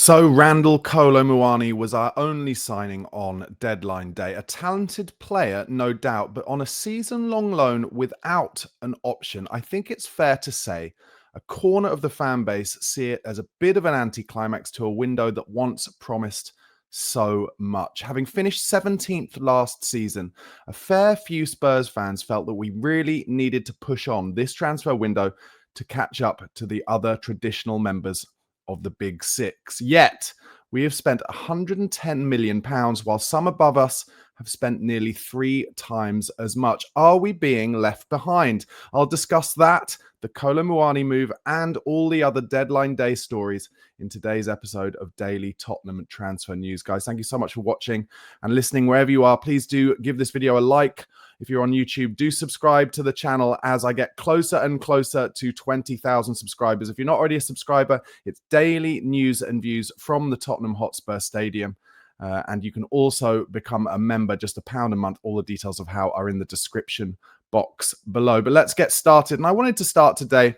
So Randal Kolo Muani was our only signing on deadline day. A talented player, no doubt, but on a season-long loan without an option. I think it's fair to say a corner of the fan base see it as a bit of an anticlimax to a window that once promised so much. Having finished 17th last season, a fair few Spurs fans felt that we really needed to push on this transfer window to catch up to the other traditional members of the Big Six. Yet, we have spent £110 million, while some above us have spent nearly 3 times as much. Are we being left behind? I'll discuss that, the Kolo Muani move, and all the other deadline day stories in today's episode of Daily Tottenham Transfer News. Guys, thank you so much for watching and listening wherever you are. Please do give this video a like. If you're on YouTube, do subscribe to the channel as I get closer and closer to 20,000 subscribers. If you're not already a subscriber, it's daily news and views from the Tottenham Hotspur Stadium. And you can also become a member, just £1 a month. All the details of how are in the description box below. But let's get started. And I wanted to start today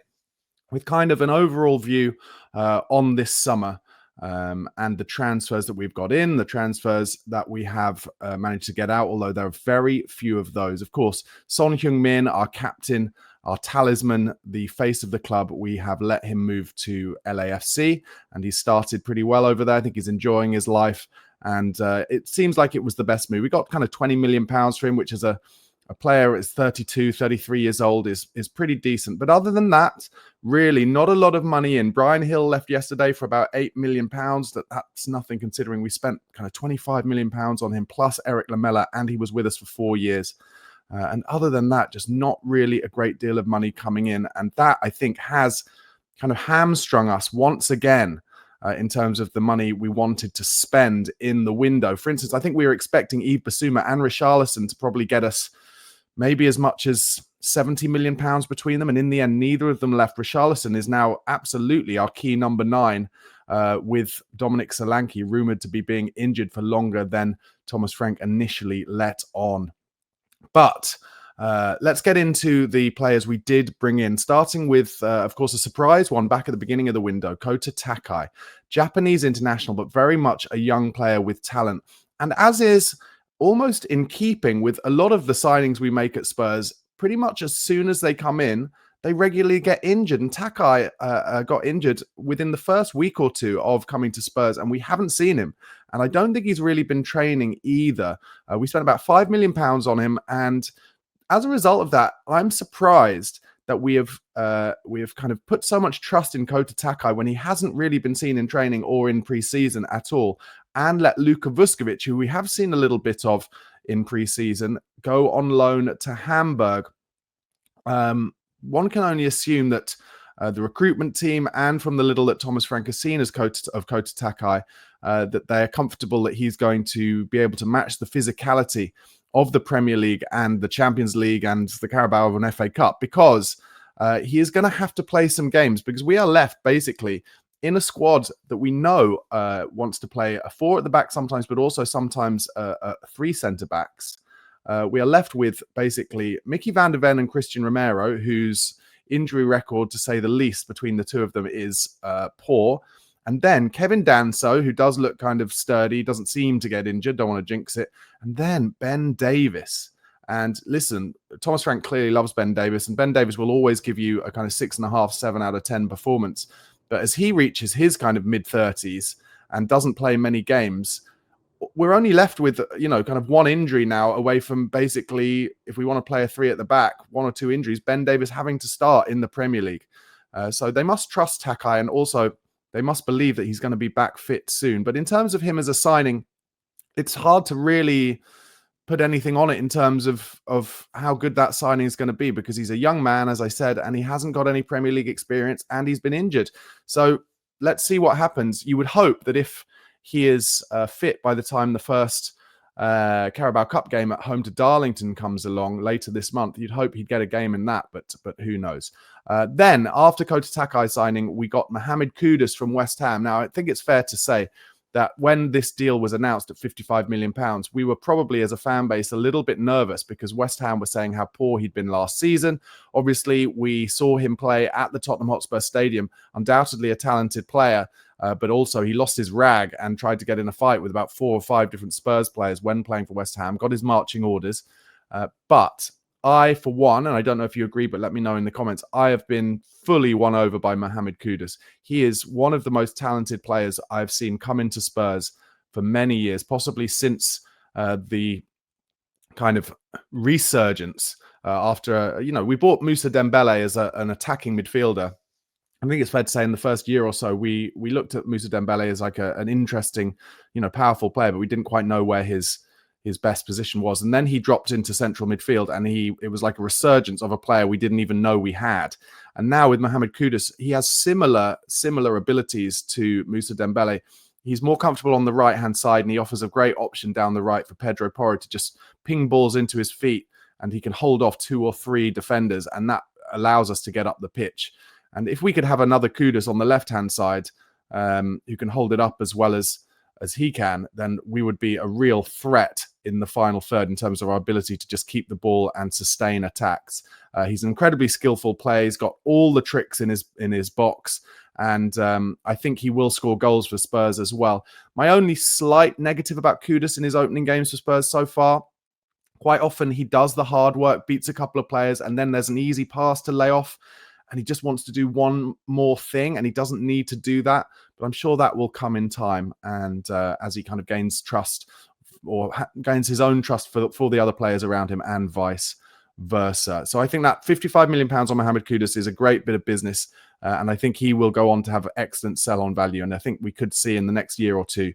with kind of an overall view on this summer. And the transfers that we've got in, the transfers that we have managed to get out, although there are very few of those. Of course, Son Heung-min, our captain, our talisman, the face of the club, we have let him move to LAFC, and he's started pretty well over there. I think he's enjoying his life, and it seems like it was the best move. We got kind of £20 million for him, which is a player is 32, 33 years old, is pretty decent. But other than that, really not a lot of money in. Brian Hill left yesterday for about £8 million. That's nothing considering we spent kind of £25 million on him, plus Eric Lamela, and he was with us for 4 years. And other than that, just not really a great deal of money coming in. And that, I think, has kind of hamstrung us once again in terms of the money we wanted to spend in the window. For instance, I think we were expecting Yves Bissouma and Richarlison to probably get us maybe as much as £70 million between them. And in the end, neither of them left. Richarlison is now absolutely our key number 9, with Dominic Solanke rumoured to be being injured for longer than Thomas Frank initially let on. But let's get into the players we did bring in, starting with, of course, a surprise one back at the beginning of the window, Kota Takai. Japanese international, but very much a young player with talent. And as is almost in keeping with a lot of the signings we make at Spurs, pretty much as soon as they come in, they regularly get injured. And Takai got injured within the first week or two of coming to Spurs, and we haven't seen him. And I don't think he's really been training either. We spent about £5 million on him, and as a result of that, I'm surprised that we have kind of put so much trust in Kota Takai when he hasn't really been seen in training or in pre-season at all, and let Luka Vuskovic, who we have seen a little bit of in pre-season, go on loan to Hamburg. One can only assume that the recruitment team, and from the little that Thomas Frank has seen as coach of Kota Takai, that they are comfortable that he's going to be able to match the physicality of the Premier League and the Champions League and the Carabao and FA Cup, because he is going to have to play some games, because we are left basically in a squad that we know wants to play a 4 at the back sometimes, but also sometimes 3 centre-backs. We are left with basically Mickey van der Ven and Christian Romero, whose injury record, to say the least, between the two of them is poor. And then Kevin Danso, who does look kind of sturdy, doesn't seem to get injured, don't want to jinx it. And then Ben Davies. And listen, Thomas Frank clearly loves Ben Davies, and Ben Davies will always give you a kind of 6.5, 7 out of 10 performance. But as he reaches his kind of mid-30s and doesn't play many games, we're only left with, kind of one injury now away from basically, if we want to play a 3 at the back, 1 or 2 injuries, Ben Davies having to start in the Premier League. So they must trust Takai, and also they must believe that he's going to be back fit soon. But in terms of him as a signing, it's hard to really put anything on it in terms of how good that signing is going to be, because he's a young man, as I said, and he hasn't got any Premier League experience, and he's been injured. So let's see what happens. You would hope that if he is fit by the time the first Carabao Cup game at home to Darlington comes along later this month, you'd hope he'd get a game in that, but who knows. Then, after Kota Takai signing, we got Mohammed Kudus from West Ham. Now, I think it's fair to say that when this deal was announced at £55 million, we were probably, as a fan base, a little bit nervous, because West Ham were saying how poor he'd been last season. Obviously, we saw him play at the Tottenham Hotspur Stadium, undoubtedly a talented player. but also he lost his rag and tried to get in a fight with about 4 or 5 different Spurs players when playing for West Ham, got his marching orders. But I, for one, and I don't know if you agree, but let me know in the comments, I have been fully won over by Mohammed Kudus. He is one of the most talented players I've seen come into Spurs for many years, possibly since the kind of resurgence after, we bought Moussa Dembele as an attacking midfielder. I think it's fair to say in the first year or so, we looked at Moussa Dembele as like an interesting, powerful player, but we didn't quite know where his best position was. And then he dropped into central midfield, and it was like a resurgence of a player we didn't even know we had. And now with Mohammed Kudus, he has similar abilities to Moussa Dembele. He's more comfortable on the right-hand side, and he offers a great option down the right for Pedro Porro to just ping balls into his feet, and he can hold off 2 or 3 defenders, and that allows us to get up the pitch. And if we could have another Kudus on the left-hand side who can hold it up as well as he can, then we would be a real threat in the final third in terms of our ability to just keep the ball and sustain attacks. He's an incredibly skillful player. He's got all the tricks in his box, and I think he will score goals for Spurs as well. My only slight negative about Kudus in his opening games for Spurs so far, quite often he does the hard work, beats a couple of players, and then there's an easy pass to lay off, and he just wants to do one more thing, and he doesn't need to do that. But I'm sure that will come in time, and as he kind of gains trust or gains his own trust for the other players around him, and vice versa. So I think that £55 million on Mohammed Kudus is a great bit of business, and I think he will go on to have excellent sell-on value. And I think we could see in the next year or two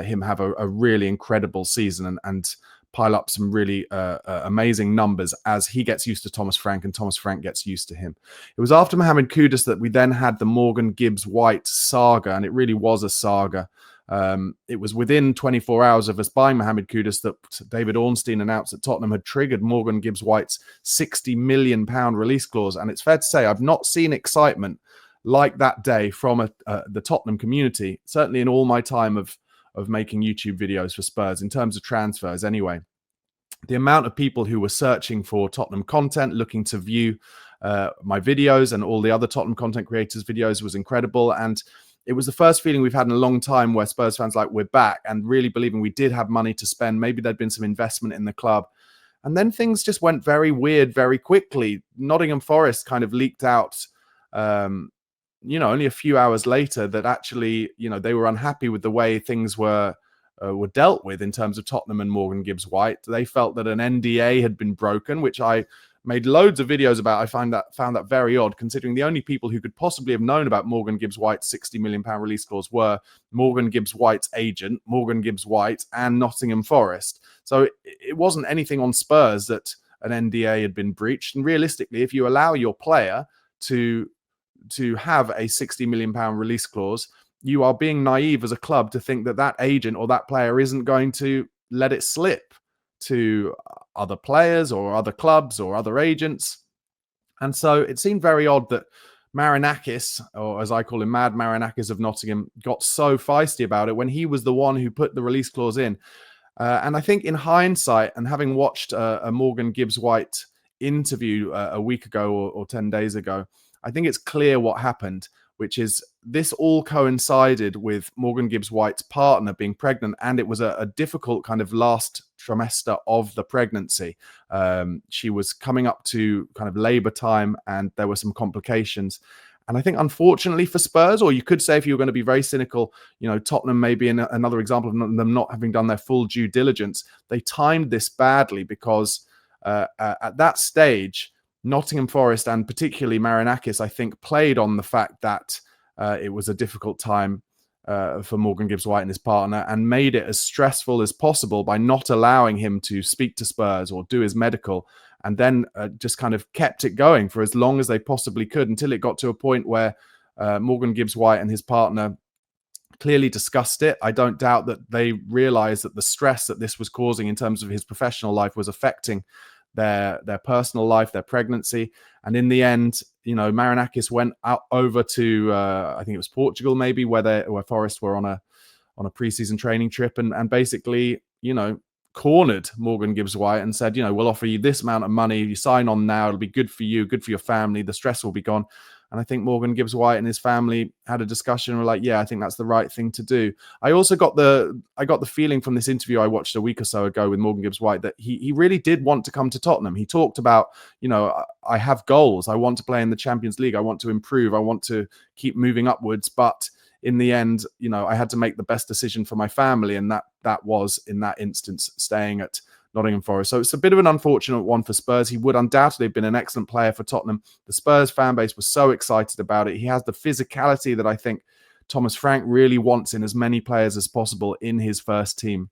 him have a really incredible season and pile up some really amazing numbers as he gets used to Thomas Frank and Thomas Frank gets used to him. It was after Mohammed Kudus that we then had the Morgan Gibbs-White saga, and it really was a saga. It was within 24 hours of us buying Mohammed Kudus that David Ornstein announced that Tottenham had triggered Morgan Gibbs-White's £60 million release clause. And it's fair to say I've not seen excitement like that day from the Tottenham community, certainly in all my time of making YouTube videos for Spurs, in terms of transfers anyway. The amount of people who were searching for Tottenham content, looking to view my videos and all the other Tottenham content creators' videos was incredible. And it was the first feeling we've had in a long time where Spurs fans we're back and really believing we did have money to spend. Maybe there'd been some investment in the club. And then things just went very weird very quickly. Nottingham Forest kind of leaked out only a few hours later that actually, they were unhappy with the way things were dealt with in terms of Tottenham and Morgan Gibbs-White. They felt that an NDA had been broken, which I made loads of videos about. I found that very odd, considering the only people who could possibly have known about Morgan Gibbs-White's £60 million release clause were Morgan Gibbs-White's agent, Morgan Gibbs-White, and Nottingham Forest. So it wasn't anything on Spurs that an NDA had been breached. And realistically, if you allow your player to have a £60 million release clause, you are being naive as a club to think that agent or that player isn't going to let it slip to other players or other clubs or other agents. And so it seemed very odd that Marinakis, or as I call him, Mad Marinakis of Nottingham, got so feisty about it when he was the one who put the release clause in. And I think in hindsight, and having watched a Morgan Gibbs-White interview a week ago or 10 days ago, I think it's clear what happened, which is this all coincided with Morgan Gibbs-White's partner being pregnant, and it was a difficult kind of last trimester of the pregnancy. She was coming up to kind of labor time, and there were some complications. And I think, unfortunately for Spurs, or you could say if you were going to be very cynical, Tottenham may be another example of them not having done their full due diligence. They timed this badly because at that stage, Nottingham Forest and particularly Marinakis, I think, played on the fact that it was a difficult time for Morgan Gibbs-White and his partner, and made it as stressful as possible by not allowing him to speak to Spurs or do his medical, and then just kind of kept it going for as long as they possibly could until it got to a point where Morgan Gibbs-White and his partner clearly discussed it. I don't doubt that they realized that the stress that this was causing in terms of his professional life was affecting their personal life, their pregnancy. And in the end, Marinakis went out over to I think it was Portugal, maybe, where Forest were on a preseason training trip, and basically, cornered Morgan Gibbs-White and said, we'll offer you this amount of money. You sign on now. It'll be good for you, good for your family. The stress will be gone. And I think Morgan Gibbs-White and his family had a discussion and were like, yeah, I think that's the right thing to do. I also got the feeling from this interview I watched a week or so ago with Morgan Gibbs-White that he really did want to come to Tottenham. He talked about, I have goals. I want to play in the Champions League. I want to improve. I want to keep moving upwards. But in the end, I had to make the best decision for my family. And that was, in that instance, staying at Nottingham Forest. So it's a bit of an unfortunate one for Spurs. He would undoubtedly have been an excellent player for Tottenham. The Spurs fan base was so excited about it. He has the physicality that I think Thomas Frank really wants in as many players as possible in his first team.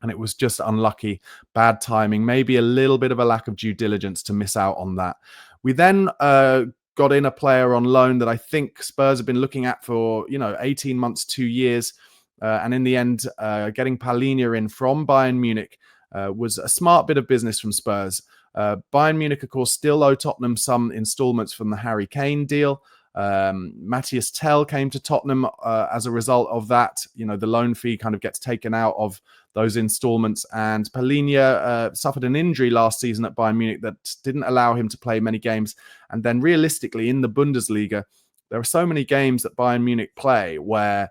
And it was just unlucky, bad timing, maybe a little bit of a lack of due diligence to miss out on that. We then got in a player on loan that I think Spurs have been looking at for 18 months, 2 years, and in the end, getting Palhinha in from Bayern Munich was a smart bit of business from Spurs. Bayern Munich, of course, still owe Tottenham some installments from the Harry Kane deal. Matthias Tell came to Tottenham as a result of that. The loan fee kind of gets taken out of those installments, and Palhinha suffered an injury last season at Bayern Munich that didn't allow him to play many games. And then realistically, in the Bundesliga, there are so many games that Bayern Munich play where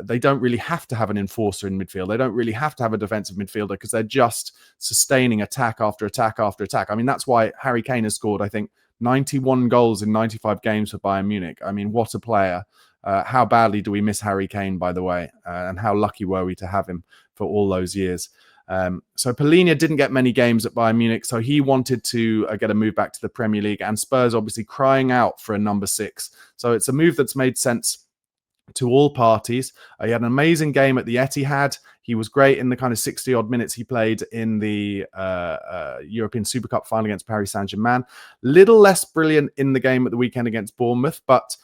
they don't really have to have an enforcer in midfield. They don't really have to have a defensive midfielder because they're just sustaining attack after attack after attack. I mean, that's why Harry Kane has scored, I think, 91 goals in 95 games for Bayern Munich. I mean, what a player. How badly do we miss Harry Kane, by the way? And how lucky were we to have him for all those years? So Palhinha didn't get many games at Bayern Munich, so he wanted to get a move back to the Premier League, and Spurs obviously crying out for a number 6. So it's a move that's made sense to all parties. He had an amazing game at the Etihad. He was great in the kind of 60-odd minutes he played in the European Super Cup final against Paris Saint-Germain. Little less brilliant in the game at the weekend against Bournemouth, but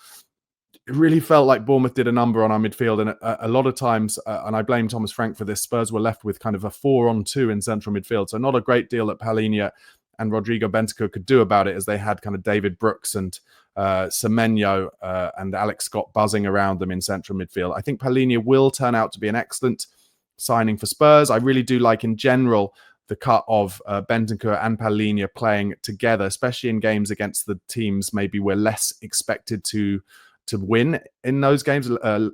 it really felt like Bournemouth did a number on our midfield. And a lot of times, and I blame Thomas Frank for this, Spurs were left with kind of a 4-on-2 in central midfield. So not a great deal that Palhinha and Rodrigo Bentancur could do about it, as they had kind of David Brooks and Semenyo and Alex Scott buzzing around them in central midfield. I think Palhinha will turn out to be an excellent signing for Spurs. I really do like, in general, the cut of Bentancur and Palhinha playing together, especially in games against the teams maybe we're less expected to win in those games,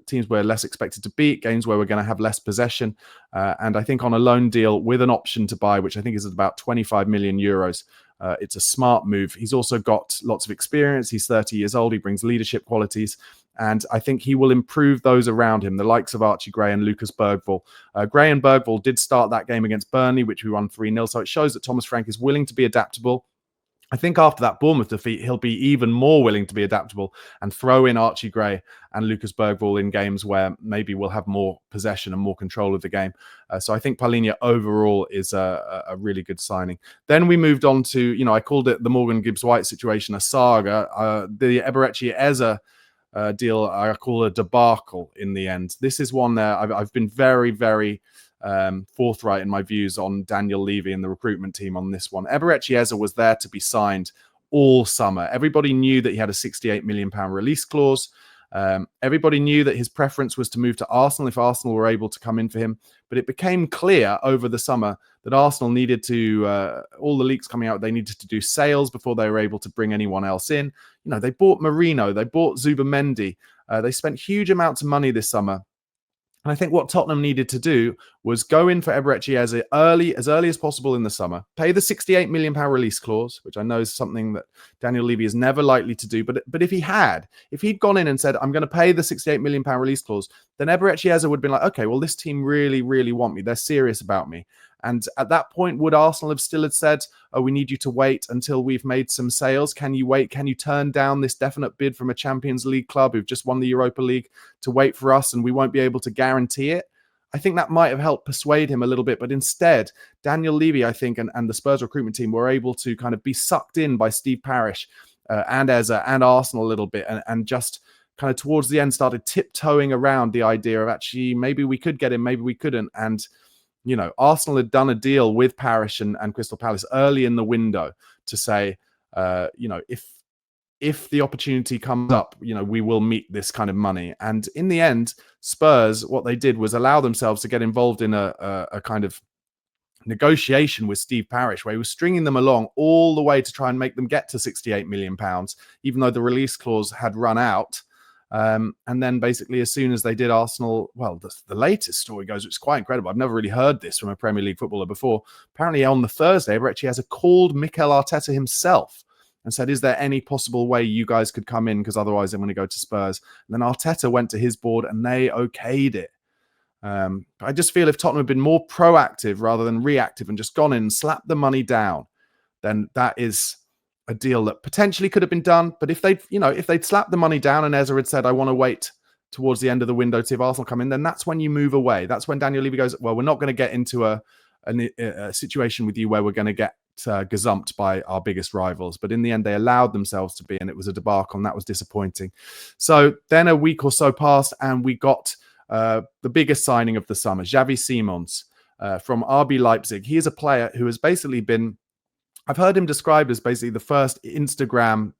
teams we're less expected to beat, games where we're going to have less possession. And I think on a loan deal with an option to buy, which I think is about 25 million euros, it's a smart move. He's also got lots of experience. He's 30 years old. He brings leadership qualities. And I think he will improve those around him, the likes of Archie Gray and Lucas Bergvall. Gray and Bergvall did start that game against Burnley, which we won 3-0. So it shows that Thomas Frank is willing to be adaptable. I think after that Bournemouth defeat, he'll be even more willing to be adaptable and throw in Archie Gray and Lucas Bergvall in games where maybe we'll have more possession and more control of the game. So I think Palhinha overall is a really good signing. Then we moved on to, I called it the Morgan Gibbs-White situation, a saga. The Eberechi Eze deal, I call a debacle in the end. This is one there I've been very, very forthright in my views on Daniel Levy and the recruitment team on this one. Eberechi Eze was there to be signed all summer. Everybody knew that he had a £68 million release clause. Everybody knew that his preference was to move to Arsenal if Arsenal were able to come in for him. But it became clear over the summer that Arsenal needed to, all the leaks coming out, they needed to do sales before they were able to bring anyone else in. They bought Marino, they bought Zubamendi. They spent huge amounts of money this summer. And I think what Tottenham needed to do was go in for Eberechi Eze as early as possible in the summer, pay the £68 million release clause, which I know is something that Daniel Levy is never likely to do. But if he'd gone in and said, I'm going to pay the £68 million release clause, then Eberechi Eze would have been like, okay, well, this team really, really want me. They're serious about me. And at that point, would Arsenal have still said, oh, we need you to wait until we've made some sales? Can you wait? Can you turn down this definite bid from a Champions League club who've just won the Europa League to wait for us and we won't be able to guarantee it? I think that might have helped persuade him a little bit. But instead, Daniel Levy, I think, and the Spurs recruitment team were able to kind of be sucked in by Steve Parish and Eze and Arsenal a little bit and just kind of towards the end started tiptoeing around the idea of actually maybe we could get him, maybe we couldn't. And Arsenal had done a deal with Parish and Crystal Palace early in the window to say, if the opportunity comes up, we will meet this kind of money. And in the end, Spurs, what they did was allow themselves to get involved in a kind of negotiation with Steve Parish, where he was stringing them along all the way to try and make them get to £68 million, even though the release clause had run out. And then basically, as soon as they did, Arsenal, well, the latest story goes, which is quite incredible. I've never really heard this from a Premier League footballer before. Apparently on the Thursday, Breccia has called Mikel Arteta himself and said, is there any possible way you guys could come in? Because otherwise I'm going to go to Spurs. And then Arteta went to his board and they okayed it. I just feel if Tottenham had been more proactive rather than reactive and just gone in and slapped the money down, then that is a deal that potentially could have been done. But if they'd slapped the money down and Ezra had said, I want to wait towards the end of the window to see if Arsenal come in, then that's when you move away. That's when Daniel Levy goes, well, we're not going to get into a situation with you where we're going to get gazumped by our biggest rivals. But in the end, they allowed themselves to be, and it was a debacle, and that was disappointing. So then a week or so passed, and we got the biggest signing of the summer, Xavi Simons from RB Leipzig. He is a player who has basically been, I've heard him described as basically the first Instagram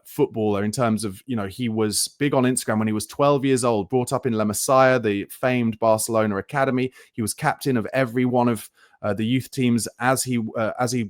footballer in terms of, he was big on Instagram when he was 12 years old, brought up in La Masia, the famed Barcelona academy. He was captain of every one of the youth teams as he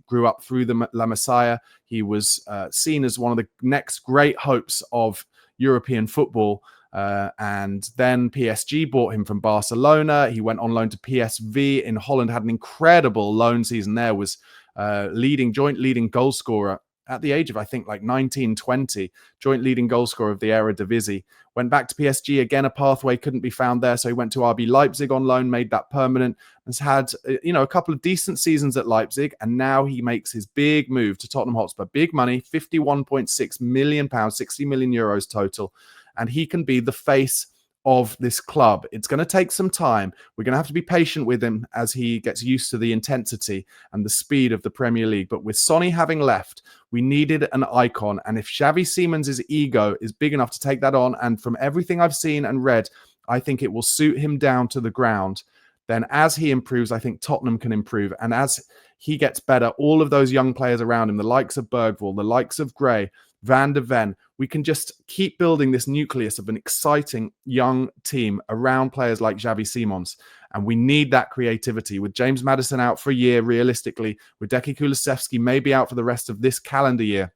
grew up through the La Masia. He was seen as one of the next great hopes of European football. And then PSG bought him from Barcelona. He went on loan to PSV in Holland, had an incredible loan season there, was joint leading goal scorer at the age of, I think, like 19, 20, joint leading goal scorer of the Eredivisie. Went back to PSG, again, a pathway couldn't be found there. So he went to RB Leipzig on loan, made that permanent, has had, a couple of decent seasons at Leipzig. And now he makes his big move to Tottenham Hotspur. Big money, £51.6 million, 60 million euros total. And he can be the face of this club. It's going to take some time. We're going to have to be patient with him as he gets used to the intensity and the speed of the Premier League. But with Sonny having left, we needed an icon. And if Xavi Simons' ego is big enough to take that on, and from everything I've seen and read, I think it will suit him down to the ground. Then as he improves, I think Tottenham can improve. And as he gets better, all of those young players around him, the likes of Bergvall, the likes of Gray, Van de Ven, we can just keep building this nucleus of an exciting young team around players like Xavi Simons. And we need that creativity. With James Maddison out for a year, realistically, with Decky Kulusevski maybe out for the rest of this calendar year,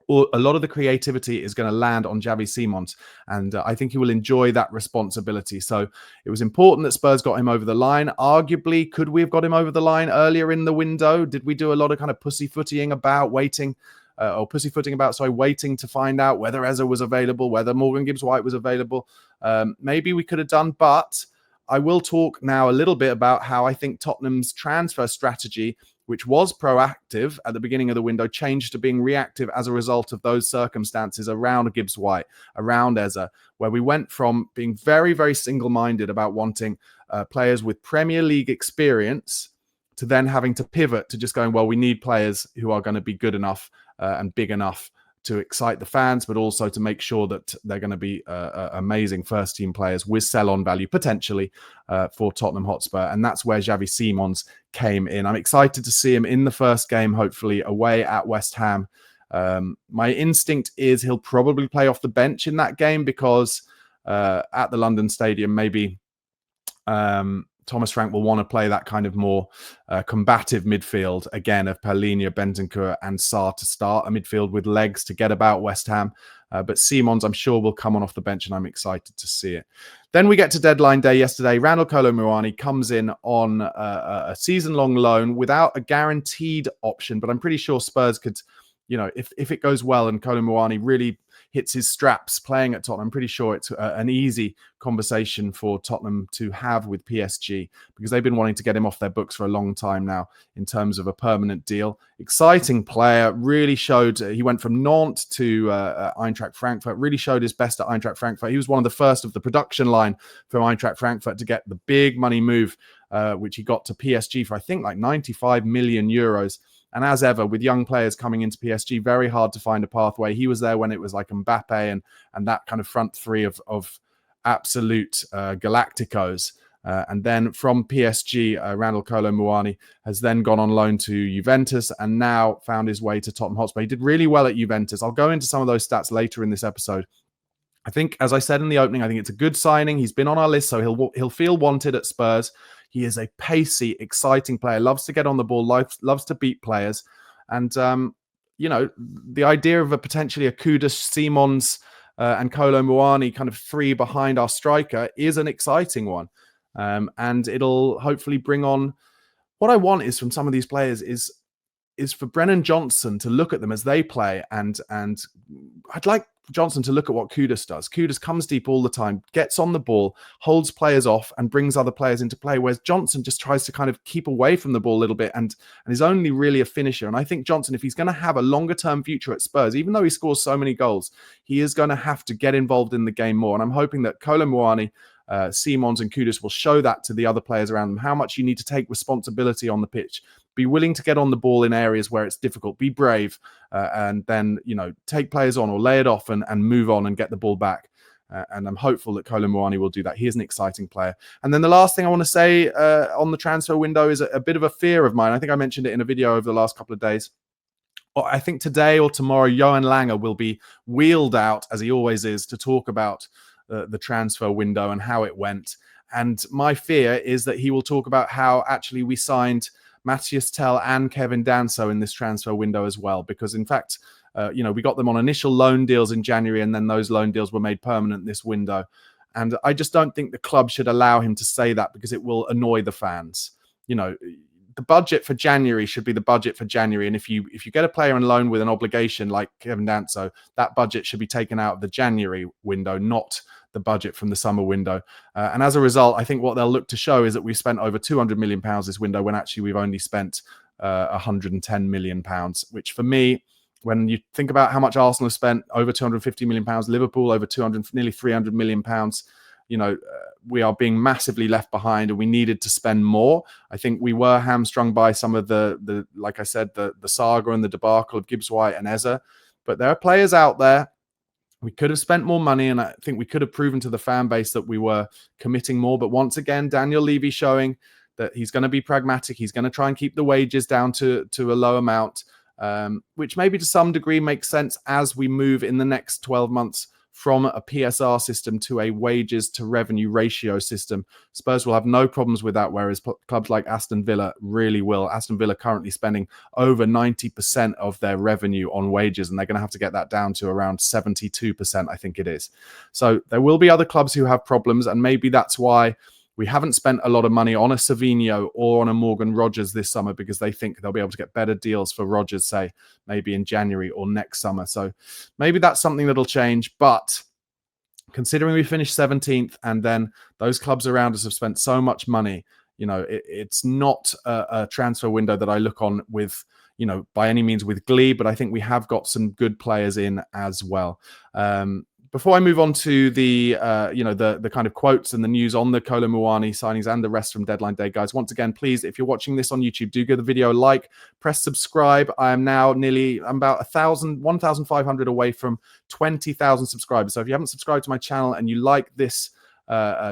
a lot of the creativity is going to land on Xavi Simons. And I think he will enjoy that responsibility. So it was important that Spurs got him over the line. Arguably, could we have got him over the line earlier in the window? Did we do a lot of kind of pussyfooting about waiting to find out whether Eza was available, whether Morgan Gibbs-White was available? Maybe we could have done, but I will talk now a little bit about how I think Tottenham's transfer strategy, which was proactive at the beginning of the window, changed to being reactive as a result of those circumstances around Gibbs-White, around Eza, where we went from being very, very single-minded about wanting players with Premier League experience to then having to pivot to just going, well, we need players who are going to be good enough and big enough to excite the fans, but also to make sure that they're going to be amazing first-team players with sell-on value, potentially, for Tottenham Hotspur. And that's where Xavi Simons came in. I'm excited to see him in the first game, hopefully, away at West Ham. My instinct is he'll probably play off the bench in that game because at the London Stadium, maybe Thomas Frank will want to play that kind of more combative midfield, again, of Palhinha, Bentancur and Sarr to start, a midfield with legs to get about West Ham. But Simons, I'm sure, will come on off the bench, and I'm excited to see it. Then we get to deadline day yesterday. Randal Kolo Muani comes in on a season-long loan without a guaranteed option, but I'm pretty sure Spurs could, if it goes well and Kolo Muani really hits his straps playing at Tottenham, I'm pretty sure it's an easy conversation for Tottenham to have with PSG, because they've been wanting to get him off their books for a long time now in terms of a permanent deal. Exciting player, really showed, he went from Nantes to Eintracht Frankfurt, really showed his best at Eintracht Frankfurt. He was one of the first of the production line from Eintracht Frankfurt to get the big money move, which he got to PSG for, I think, like 95 million euros. And as ever, with young players coming into PSG, very hard to find a pathway. He was there when it was like Mbappe and that kind of front three of absolute Galacticos. And then from PSG, Randal Kolo Muani has then gone on loan to Juventus and now found his way to Tottenham Hotspur. He did really well at Juventus. I'll go into some of those stats later in this episode. I think, as I said in the opening, I think it's a good signing. He's been on our list, so he'll feel wanted at Spurs. He is a pacey, exciting player, loves to get on the ball, loves to beat players. And, the idea of potentially a Kudus, Simons, and Kolo Muani kind of three behind our striker is an exciting one. And it'll hopefully bring on, what I want is from some of these players is for Brennan Johnson to look at them as they play, and I'd like Johnson to look at what Kudus does. Kudus comes deep all the time, gets on the ball, holds players off, and brings other players into play, whereas Johnson just tries to kind of keep away from the ball a little bit and is only really a finisher. And I think Johnson, if he's going to have a longer-term future at Spurs, even though he scores so many goals, he is going to have to get involved in the game more. And I'm hoping that Kolo Muani, Simons and Kudus will show that to the other players around them, how much you need to take responsibility on the pitch. Be willing to get on the ball in areas where it's difficult. Be brave, and then take players on or lay it off and move on and get the ball back. And I'm hopeful that Kolo Muani will do that. He is an exciting player. And then the last thing I want to say on the transfer window is a bit of a fear of mine. I think I mentioned it in a video over the last couple of days. I think today or tomorrow, Johan Lange will be wheeled out, as he always is, to talk about the transfer window and how it went. And my fear is that he will talk about how actually we signed Matthias Tell and Kevin Danso in this transfer window as well, because in fact, we got them on initial loan deals in January, and then those loan deals were made permanent this window. And I just don't think the club should allow him to say that, because it will annoy the fans. The budget for January should be the budget for January. And if you get a player on loan with an obligation like Kevin Danso, that budget should be taken out of the January window, not the budget from the summer window. And as a result, I think what they'll look to show is that we've spent over £200 million this window, when actually we've only spent £110 million, which for me, when you think about how much Arsenal have spent, over £250 million, Liverpool over nearly £300 million, we are being massively left behind, and we needed to spend more. I think we were hamstrung by some of the like I said, the saga and the debacle of Gibbs-White and Eze. But there are players out there. We could have spent more money, and I think we could have proven to the fan base that we were committing more. But once again, Daniel Levy showing that he's going to be pragmatic. He's going to try and keep the wages down to a low amount, which maybe to some degree makes sense as we move in the next 12 months from a PSR system to a wages to revenue ratio system. Spurs will have no problems with that, whereas clubs like Aston Villa really will. Aston Villa currently spending over 90% of their revenue on wages, and they're going to have to get that down to around 72%, I think it is. So there will be other clubs who have problems, and maybe that's why we haven't spent a lot of money on a Savinho or on a Morgan Rogers this summer, because they think they'll be able to get better deals for Rogers, say, maybe in January or next summer. So maybe that's something that'll change. But considering we finished 17th, and then those clubs around us have spent so much money, it's not a transfer window that I look on with, by any means with glee, but I think we have got some good players in as well. Before I move on to the kind of quotes and the news on the Kolo Muani signings and the rest from deadline day, guys, once again, please, if you're watching this on YouTube, do give the video a like, press subscribe. I am now I'm about 1,500 away from 20,000 subscribers. So if you haven't subscribed to my channel and you like this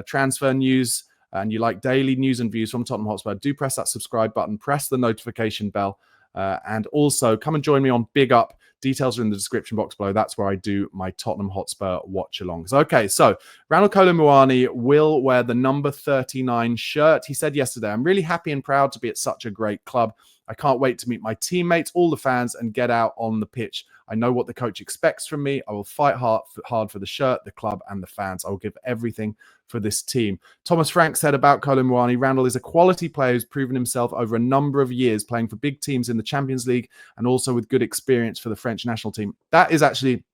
transfer news and you like daily news and views from Tottenham Hotspur, do press that subscribe button, press the notification bell, and also come and join me on BigUp. Details are in the description box below. That's where I do my Tottenham Hotspur watch-alongs. Okay, so Randal Kolo Muani will wear the number 39 shirt. He said yesterday, "I'm really happy and proud to be at such a great club. I can't wait to meet my teammates, all the fans, and get out on the pitch. I know what the coach expects from me. I will fight hard for the shirt, the club, and the fans. I will give everything for this team." Thomas Frank said about Kolo Muani, "Randal is a quality player who's proven himself over a number of years, playing for big teams in the Champions League and also with good experience for the French national team." That is actually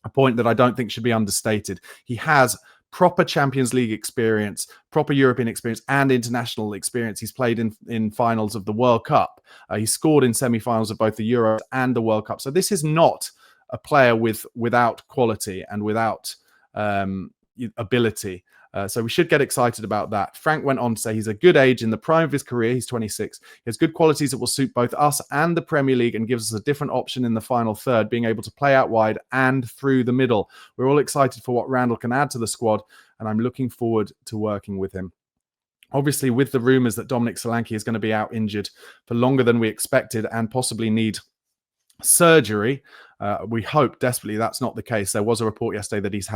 a point that I don't think should be understated. He has proper Champions League experience, proper European experience, and international experience. He's played in finals of the World Cup. He scored in semi-finals of both the Euro and the World Cup. So this is not a player without quality and without ability. So we should get excited about that. Frank went on to say he's a good age in the prime of his career. He's 26. He has good qualities that will suit both us and the Premier League and gives us a different option in the final third, being able to play out wide and through the middle. We're all excited for what Randal can add to the squad, and I'm looking forward to working with him. Obviously, with the rumours that Dominic Solanke is going to be out injured for longer than we expected and possibly need surgery, we hope desperately that's not the case. There was a report yesterday that he's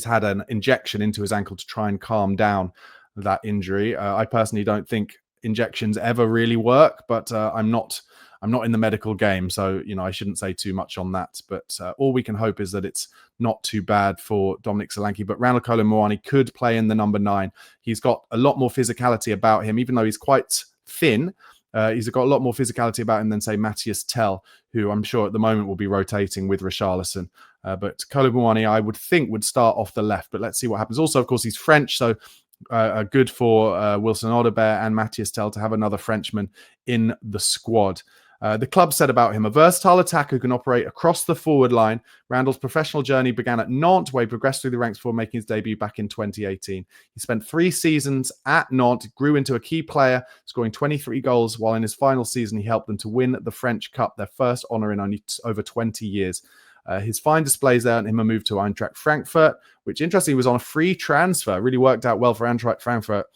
had an injection into his ankle to try and calm down that injury. I personally don't think injections ever really work, but I'm not in the medical game, so I shouldn't say too much on that. But all we can hope is that it's not too bad for Dominic Solanke. But Randal Kolo Muani could play in the number 9. He's got a lot more physicality about him, even though he's quite thin. He's got a lot more physicality about him than, say, Matthias Tell, who I'm sure at the moment will be rotating with Richarlison. But Kolo Muani, I would think, would start off the left. But let's see what happens. Also, of course, he's French, so good for Wilson Odobert and Matthias Tell to have another Frenchman in the squad. The club said about him, a versatile attacker who can operate across the forward line. Randal's professional journey began at Nantes, where he progressed through the ranks before making his debut back in 2018. He spent 3 seasons at Nantes, grew into a key player, scoring 23 goals, while in his final season, he helped them to win the French Cup, their first honour in only over 20 years. His fine displays there earned him a move to Eintracht Frankfurt, which interestingly was on a free transfer. Really worked out well for Eintracht Frankfurt.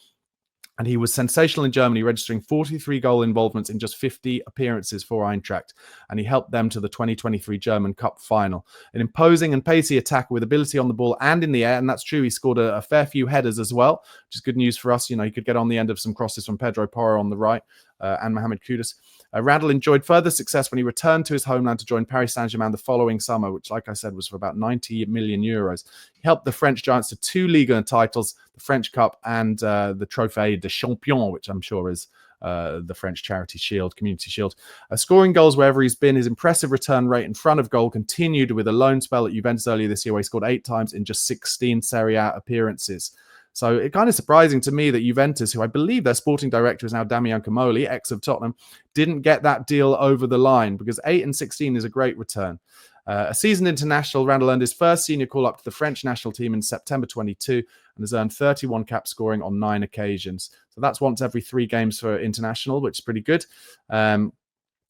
And he was sensational in Germany, registering 43 goal involvements in just 50 appearances for Eintracht. And he helped them to the 2023 German Cup final. An imposing and pacey attacker with ability on the ball and in the air. And that's true. He scored a fair few headers as well, which is good news for us. He could get on the end of some crosses from Pedro Porro on the right and Mohammed Kudus. Randal enjoyed further success when he returned to his homeland to join Paris Saint-Germain the following summer, which, like I said, was for about 90 million euros. He helped the French Giants to 2 Ligue 1 titles, the French Cup and the Trophée de Champion, which I'm sure is the French charity shield, community shield. Scoring goals wherever he's been. His impressive return rate in front of goal continued with a loan spell at Juventus earlier this year, where he scored 8 times in just 16 Serie A appearances. So it's kind of surprising to me that Juventus, who I believe their sporting director is now Damian Camoli, ex of Tottenham, didn't get that deal over the line, because 8 and 16 is a great return. A seasoned international, Randal earned his first senior call-up to the French national team in September 22 and has earned 31 caps, scoring on 9 occasions. So that's once every 3 games for international, which is pretty good.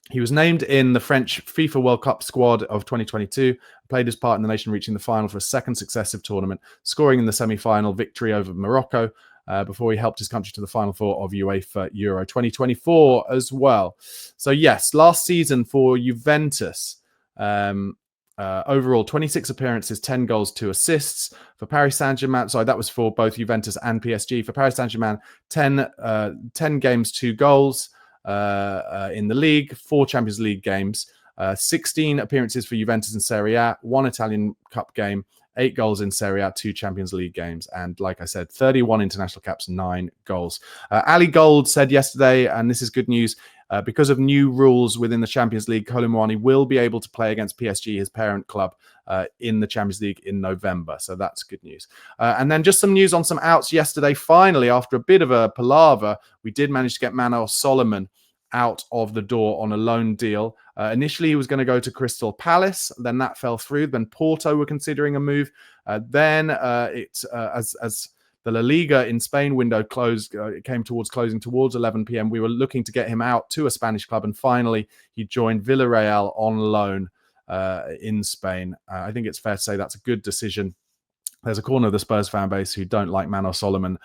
He was named in the French FIFA World Cup squad of 2022, played his part in the nation reaching the final for a second successive tournament, scoring in the semi-final victory over Morocco before he helped his country to the Final Four of UEFA Euro 2024 as well. So yes, last season for Juventus, overall 26 appearances, 10 goals, 2 assists. For Paris Saint-Germain, sorry, that was for both Juventus and PSG. For Paris Saint-Germain, 10 games, 2 goals. In the league, 4 Champions League games, 16 appearances for Juventus in Serie A, 1 Italian Cup game, 8 goals in Serie A, 2 Champions League games, and like I said, 31 international caps, 9 goals. Ali Gold said yesterday, and this is good news, because of new rules within the Champions League, Kolo Muani will be able to play against PSG, his parent club, in the Champions League in November. So that's good news. And then just some news on some outs yesterday. Finally, after a bit of a palaver, we did manage to get Manor Solomon out of the door on a loan deal. Initially, he was going to go to Crystal Palace. Then that fell through. Then Porto were considering a move. Then as the La Liga in Spain window closed, it came towards closing towards 11 p.m. We were looking to get him out to a Spanish club, and finally he joined Villarreal on loan in Spain. I think it's fair to say that's a good decision. There's a corner of the Spurs fan base who don't like Manor Solomon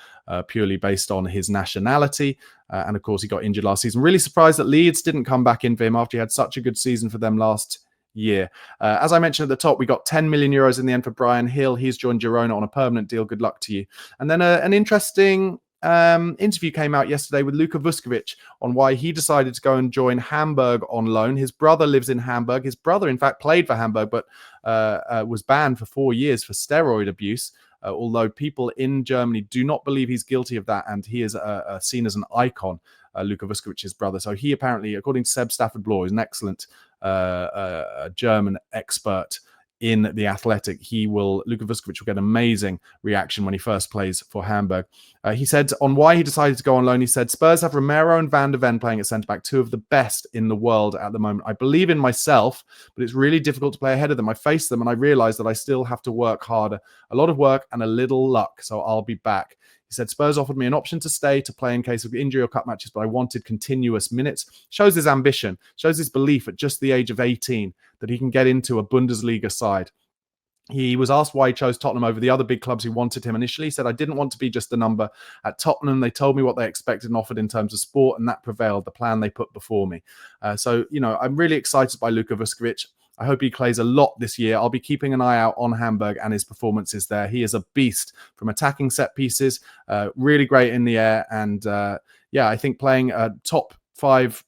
purely based on his nationality. And of course, he got injured last season. Really surprised that Leeds didn't come back in for him after he had such a good season for them last year. As I mentioned at the top, we got 10 million euros in the end for Brian Hill. He's joined Girona on a permanent deal. Good luck to you. And then an interesting interview came out yesterday with Luka Vuskovic on why he decided to go and join Hamburg on loan. His brother lives in Hamburg. His brother, in fact, played for Hamburg, but was banned for 4 years for steroid abuse. Although people in Germany do not believe he's guilty of that, and he is seen as an icon, Luka Vuskovic's brother. So he apparently, according to Seb Stafford-Bloor, is an excellent German expert in the Athletic. Luka Vuskovic will get amazing reaction when he first plays for Hamburg. He said on why he decided to go on loan, he said, Spurs have Romero and Van de Ven playing at centre-back, 2 of the best in the world at the moment. I believe in myself, but it's really difficult to play ahead of them. I face them and I realise that I still have to work harder. A lot of work and a little luck, so I'll be back. He said, Spurs offered me an option to stay to play in case of injury or cup matches, but I wanted continuous minutes. Shows his ambition, shows his belief at just the age of 18 that he can get into a Bundesliga side. He was asked why he chose Tottenham over the other big clubs who wanted him initially. He said, I didn't want to be just a number at Tottenham. They told me what they expected and offered in terms of sport, and that prevailed, the plan they put before me. So, I'm really excited by Luka Vuskovic. I hope he plays a lot this year. I'll be keeping an eye out on Hamburg and his performances there. He is a beast from attacking set pieces, really great in the air. And yeah, I think playing a top 5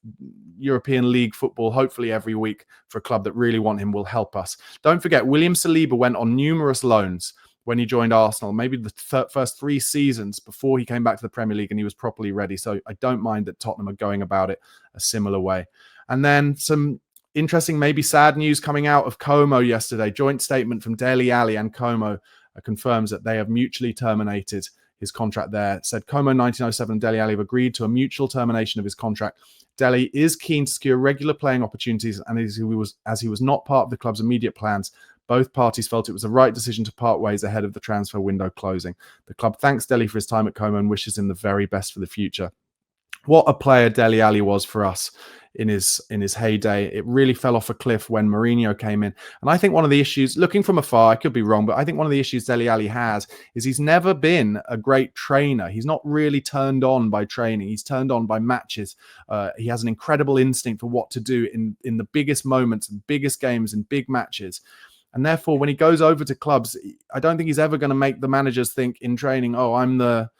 European League football, hopefully every week, for a club that really want him will help us. Don't forget, William Saliba went on numerous loans when he joined Arsenal, maybe the first 3 seasons before he came back to the Premier League and he was properly ready. So I don't mind that Tottenham are going about it a similar way. And then some interesting, maybe sad news coming out of Como yesterday. Joint statement from Dele Alli and Como confirms that they have mutually terminated his contract there. Said Como 1907 and Dele Alli have agreed to a mutual termination of his contract. Dele is keen to secure regular playing opportunities, and as he was not part of the club's immediate plans, both parties felt it was the right decision to part ways ahead of the transfer window closing. The club thanks Dele for his time at Como and wishes him the very best for the future. What a player Dele Alli was for us in his heyday. It really fell off a cliff when Mourinho came in. And I think one of the issues, looking from afar, I could be wrong, but I think one of the issues Dele Alli has is he's never been a great trainer. He's not really turned on by training. He's turned on by matches. He has an incredible instinct for what to do in the biggest moments and biggest games and big matches. And therefore, when he goes over to clubs, I don't think he's ever going to make the managers think in training, oh, I'm the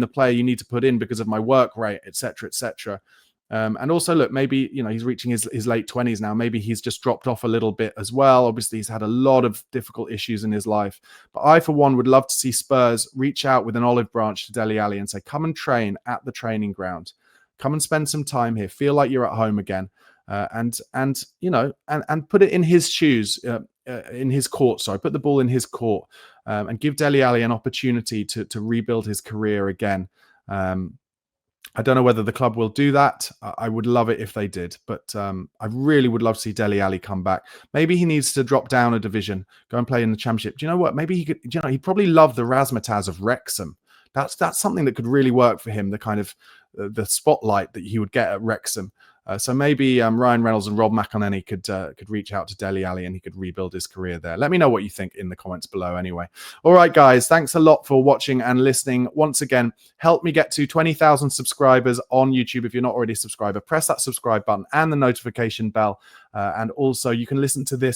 player you need to put in because of my work rate, etc., etc. And also, look, maybe, he's reaching his late 20s now. Maybe he's just dropped off a little bit as well. Obviously, he's had a lot of difficult issues in his life. But I, for one, would love to see Spurs reach out with an olive branch to Dele Alli and say, come and train at the training ground. Come and spend some time here. Feel like you're at home again. And put it in his shoes, in his court. Sorry, put the ball in his court, and give Dele Alli an opportunity to rebuild his career again. I don't know whether the club will do that. I would love it if they did, but I really would love to see Dele Alli come back. Maybe he needs to drop down a division, go and play in the Championship. Do you know what? Maybe he could. He'd probably love the razzmatazz of Wrexham. That's something that could really work for him. The kind of the spotlight that he would get at Wrexham. So maybe Ryan Reynolds and Rob McElhenney could reach out to Dele Alli and he could rebuild his career there. Let me know what you think in the comments below anyway. All right, guys, thanks a lot for watching and listening. Once again, help me get to 20,000 subscribers on YouTube. If you're not already a subscriber, press that subscribe button and the notification bell. And also, you can listen to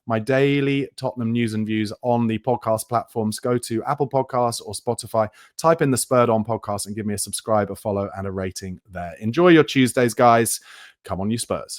my daily Tottenham news and views on the podcast platforms. Go to Apple Podcasts or Spotify, type in the Spurred On podcast and give me a subscribe, a follow, and a rating there. Enjoy your Tuesdays, guys. Come on, you Spurs.